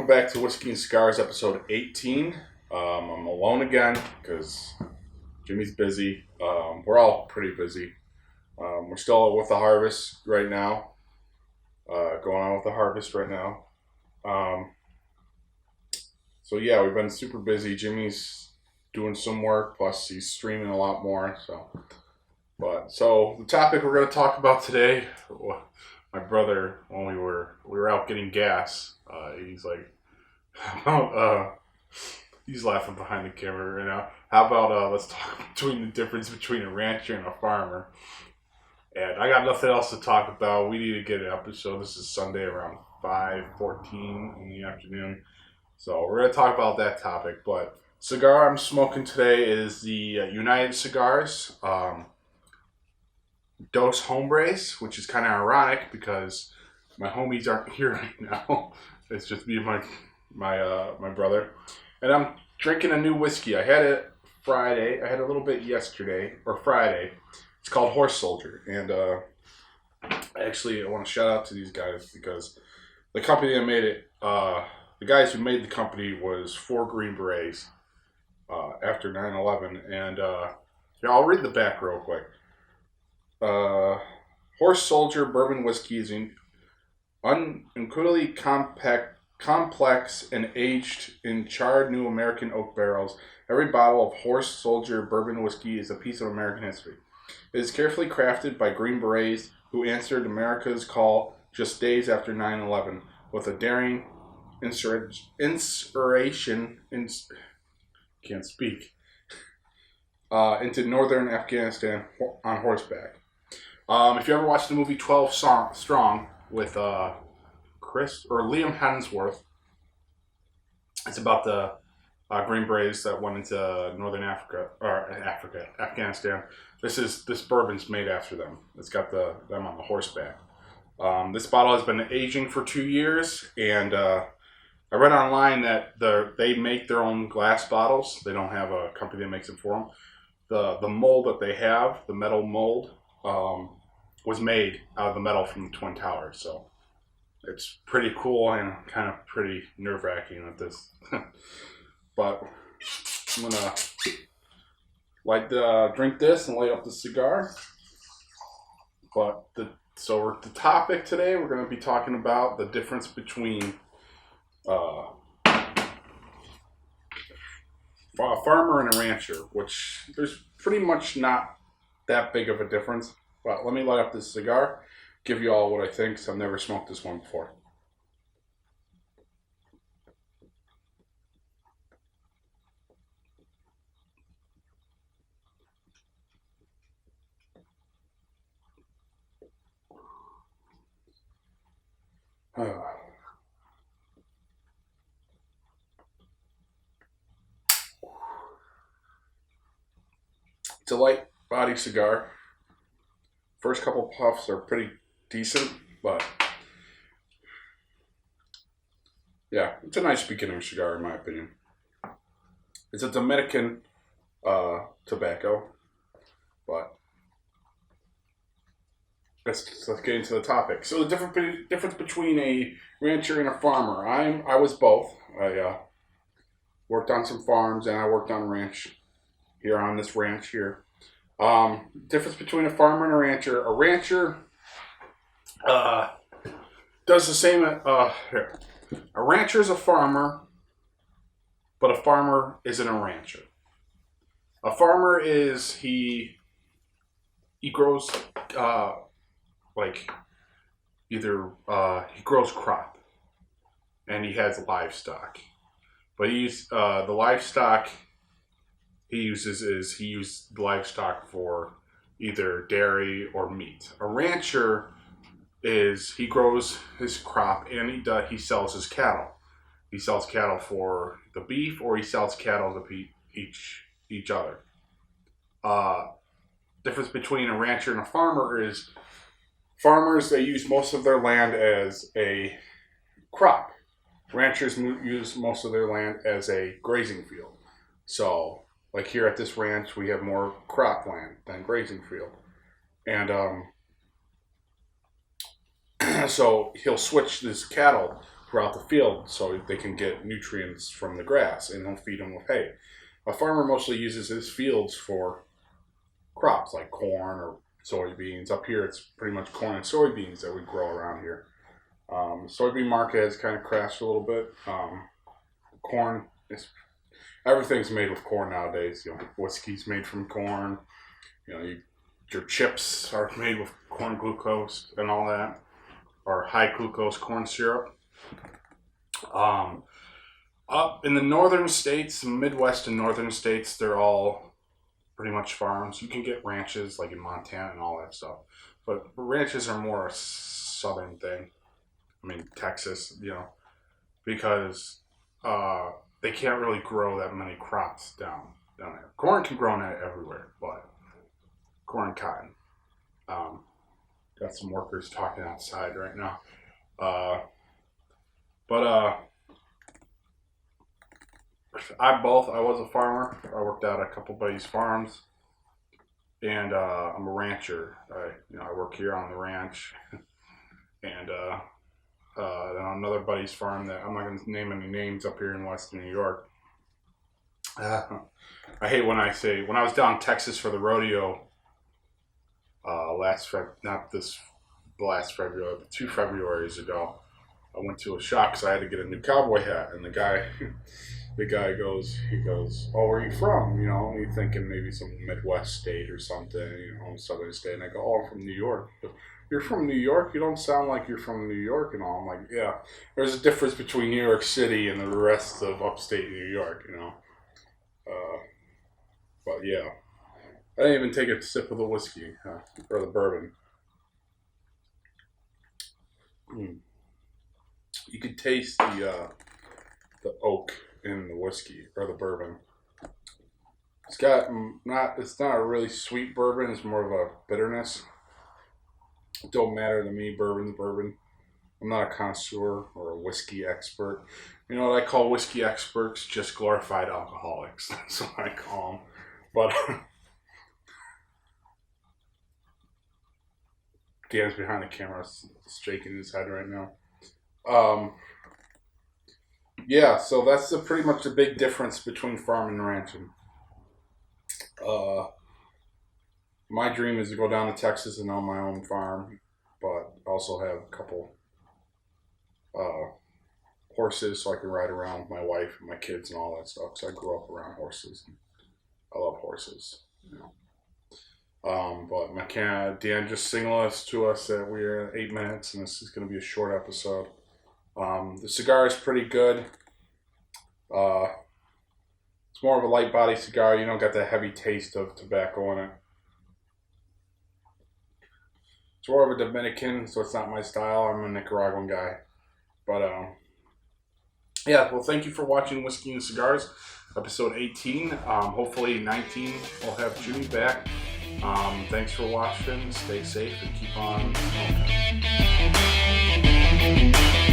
welcome back to Whiskey and Cigars, episode 18. I'm alone again because Jimmy's busy. We're all pretty busy. We're still with the harvest right now. Going on with the harvest right now. So yeah, we've been super busy. Jimmy's doing some work, plus he's streaming a lot more. So the topic we're going to talk about today, my brother, when we were out getting gas, he's like, he's laughing behind the camera right now. How about let's talk between the difference between a rancher and a farmer. And I got nothing else to talk about. We need to get an episode. This is Sunday around 5:14 in the afternoon. So we're going to talk about that topic. But cigar I'm smoking today is the United Cigars Dos Hombres, which is kind of ironic because my homies aren't here right now. It's just me and my brother. And I'm drinking a new whiskey. I had it Friday. I had a little bit yesterday, or Friday. It's called Horse Soldier. And actually, I want to shout out to these guys because the company that made it, the guys who made the company was 4 Green Berets after 9/11. And yeah, I'll read the back real quick. Horse Soldier bourbon whiskey is incredibly complex and aged in charred new American oak barrels. Every bottle of Horse Soldier bourbon whiskey is a piece of American history. It is carefully crafted by Green Berets who answered America's call just days after 9/11 with a daring into northern Afghanistan on horseback. If you ever watched the movie 12 Strong with Chris or Liam Hemsworth, it's about the Green Berets that went into northern Afghanistan. This bourbon's made after them. It's got them on the horseback. This bottle has been aging for 2 years, and I read online that they make their own glass bottles. They don't have a company that makes them for them. The mold that they have, the metal mold, was made out of the metal from the Twin Towers. So it's pretty cool and kind of pretty nerve-wracking with this. But I'm gonna drink this and light up the cigar. But the topic today, we're gonna be talking about the difference between a farmer and a rancher, which there's pretty much not that big of a difference. But let me light up this cigar, give you all what I think, because I've never smoked this one before. It's a light body cigar. First couple puffs are pretty decent, but yeah, it's a nice beginner cigar in my opinion. It's a Dominican tobacco, but let's get into the topic. So the difference between a rancher and a farmer. I was both. I worked on some farms and I worked on a ranch here on this ranch here. Difference between a farmer and a rancher. A rancher does the same. Here. A rancher is a farmer, but a farmer isn't a rancher. A farmer is he grows he grows crop, and he has livestock, but the livestock he uses livestock for either dairy or meat. A rancher he grows his crop and he sells his cattle. He sells cattle for the beef, or he sells cattle to each other. Difference between a rancher and a farmer is farmers, they use most of their land as a crop. Ranchers use most of their land as a grazing field. So, like here at this ranch, we have more crop land than grazing field. And so he'll switch his cattle throughout the field so they can get nutrients from the grass, and he'll feed them with hay. A farmer mostly uses his fields for crops like corn or soybeans. Up here, it's pretty much corn and soybeans that we grow around here. The soybean market has kind of crashed a little bit. Corn is everything's made with corn nowadays. Whiskey's made from corn. Your chips are made with corn glucose and all that, or high glucose corn syrup. Up in the northern states, Midwest and northern states, they're all pretty much farms. You can get ranches like in Montana and all that stuff, but ranches are more a southern thing. I mean, Texas, because they can't really grow that many crops down there. Corn can grow everywhere, but corn, cotton. Got some workers talking outside right now. I was a farmer. I worked out at a couple buddies' farms, and I'm a rancher. I work here on the ranch, and then on another buddy's farm that I'm not going to name any names up here in Western New York. I hate when I was down in Texas for the rodeo last February, but 2 Februaries ago. I went to a shop because I had to get a new cowboy hat, and the guy goes, "Oh, where are you from?" And you're thinking maybe some Midwest state or something, Southern state. And I go, "Oh, I'm from New York." "You're from New York? You don't sound like you're from New York." And all. I'm like, "Yeah, there's a difference between New York City and the rest of upstate New York, But yeah, I didn't even take a sip of the whiskey or the bourbon. You could taste the oak in the whiskey or the bourbon. It's not a really sweet bourbon. It's more of a bitterness. It don't matter to me. Bourbon's bourbon. I'm not a connoisseur or a whiskey expert. You know what I call whiskey experts? Just glorified alcoholics. That's what I call them. But Dan's behind the camera, shaking his head right now. Yeah, so that's pretty much the big difference between farming and ranching. My dream is to go down to Texas and own my own farm, but also have a couple horses so I can ride around with my wife and my kids and all that stuff. So I grew up around horses. I love horses. But Dan just signaled to us that we're at 8 minutes, and this is going to be a short episode. The cigar is pretty good. It's more of a light body cigar. You don't got that heavy taste of tobacco in it. It's more of a Dominican, so it's not my style. I'm a Nicaraguan guy. But yeah, well, thank you for watching Whiskey and Cigars, episode 18. Hopefully 19 we'll have Jimmy back. Thanks for watching. Stay safe and keep on smoking.